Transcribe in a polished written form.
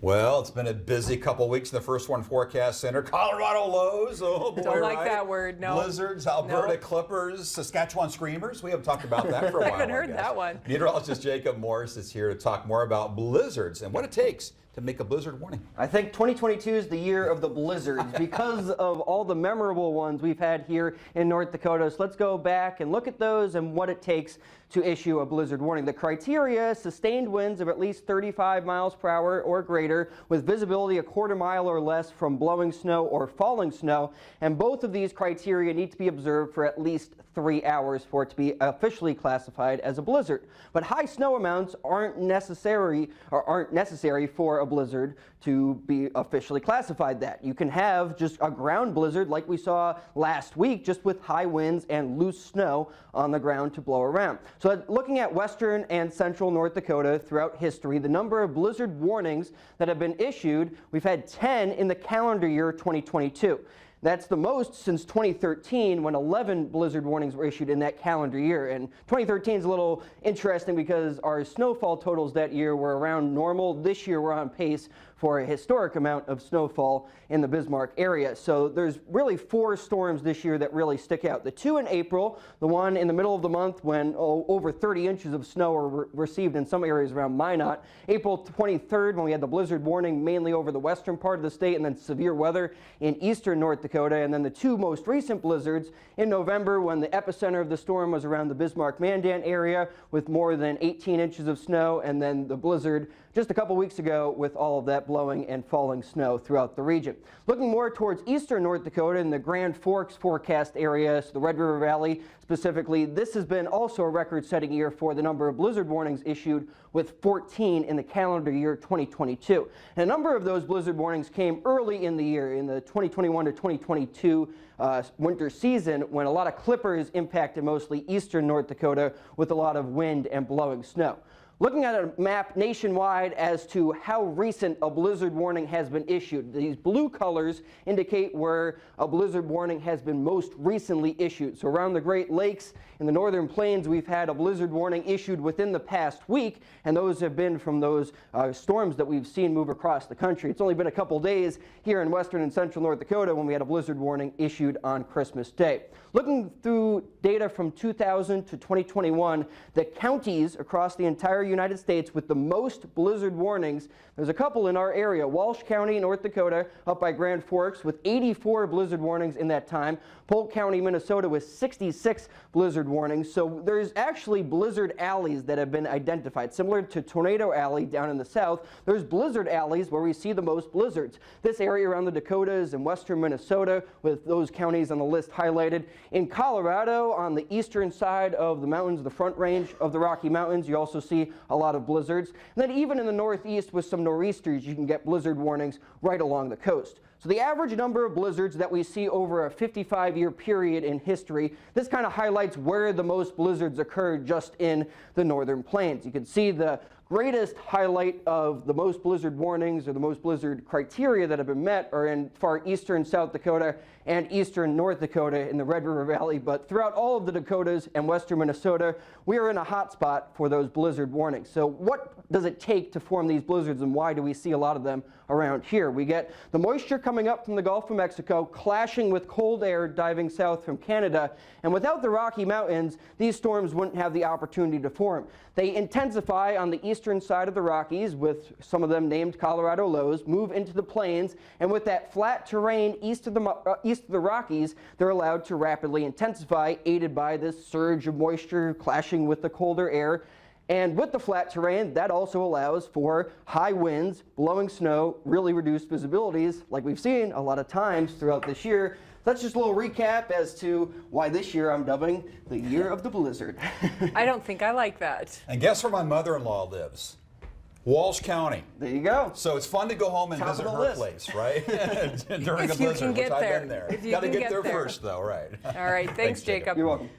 Well, it's been a busy couple weeks in the First One Forecast Center. Colorado lows, oh boy, Don't like right? that word, no. Blizzards, Alberta Nope. Clippers, Saskatchewan Screamers. We haven't talked about that for a while. I haven't heard that one. Meteorologist Jacob Morse is here to talk more about blizzards and what it takes to make a blizzard warning. I think 2022 is the year of the blizzards because of all the memorable ones we've had here in North Dakota. So let's go back and look at those and what it takes to issue a blizzard warning. The criteria: sustained winds of at least 35 miles per hour or greater with visibility a quarter mile or less from blowing snow or falling snow. And both of these criteria need to be observed for at least 3 hours for it to be officially classified as a blizzard. But high snow amounts aren't necessary for a blizzard to be officially classified that. You can have just a ground blizzard like we saw last week, just with high winds and loose snow on the ground to blow around. So looking at western and central North Dakota throughout history, the number of blizzard warnings that have been issued, we've had 10 in the calendar year 2022. That's the most since 2013, when 11 blizzard warnings were issued in that calendar year. And 2013 is a little interesting because our snowfall totals that year were around normal. This year we're on pace for a historic amount of snowfall in the Bismarck area. So there's really 4 storms this year that really stick out. The 2 in April, the one in the middle of the month when over 30 inches of snow were received in some areas around Minot. April 23rd, when we had the blizzard warning mainly over the western part of the state, and then severe weather in eastern North Dakota. And then the 2 most recent blizzards in November, when the epicenter of the storm was around the Bismarck-Mandan area with more than 18 inches of snow, and then the blizzard just a couple weeks ago with all of that blowing and falling snow throughout the region. Looking more towards eastern North Dakota in the Grand Forks forecast area, so the Red River Valley specifically, this has been also a record-setting year for the number of blizzard warnings issued, with 14 in the calendar year 2022. And a number of those blizzard warnings came early in the year, in the 2021 to 2022 winter season, when a lot of clippers impacted mostly eastern North Dakota with a lot of wind and blowing snow. Looking at a map nationwide as to how recent a blizzard warning has been issued, these blue colors indicate where a blizzard warning has been most recently issued. So around the Great Lakes, in the northern plains, we've had a blizzard warning issued within the past week, and those have been from those storms that we've seen move across the country. It's only been a couple days here in western and central North Dakota when we had a blizzard warning issued on Christmas Day. Looking through data from 2000 to 2021, the counties across the entire United States with the most blizzard warnings, there's a couple in our area. Walsh County, North Dakota, up by Grand Forks with 84 blizzard warnings in that time. Polk County, Minnesota with 66 blizzard warnings. So there's actually blizzard alleys that have been identified. Similar to Tornado Alley down in the south, there's blizzard alleys where we see the most blizzards. This area around the Dakotas and western Minnesota, with those counties on the list highlighted. In Colorado, on the eastern side of the mountains, the Front Range of the Rocky Mountains, you also see a lot of blizzards. And then even in the northeast with some nor'easters, you can get blizzard warnings right along the coast. So the average number of blizzards that we see over a 55-year period in history, this kind of highlights where the most blizzards occurred just in the northern plains. You can see the greatest highlight of the most blizzard warnings or the most blizzard criteria that have been met are in far eastern South Dakota and eastern North Dakota in the Red River Valley. But throughout all of the Dakotas and western Minnesota, we are in a hot spot for those blizzard warnings. So what does it take to form these blizzards, and why do we see a lot of them around here? We get the moisture coming up from the Gulf of Mexico, clashing with cold air diving south from Canada. And without the Rocky Mountains, these storms wouldn't have the opportunity to form. They intensify on the eastern side of the Rockies, with some of them named Colorado lows, move into the plains, and with that flat terrain east of the Rockies, they're allowed to rapidly intensify, aided by this surge of moisture clashing with the colder air. And with the flat terrain, that also allows for high winds, blowing snow, really reduced visibilities, like we've seen a lot of times throughout this year. That's just a little recap as to why this year I'm dubbing the year of the blizzard. I don't think I like that. And guess where my mother-in-law lives? Walsh County. There you go. So it's fun to go home and Top visit of the her list. place, right? During a If you blizzard, can get which I've there. been there. If you Got to can get get there there. first, though, right? All right, thanks, Jacob. You're welcome.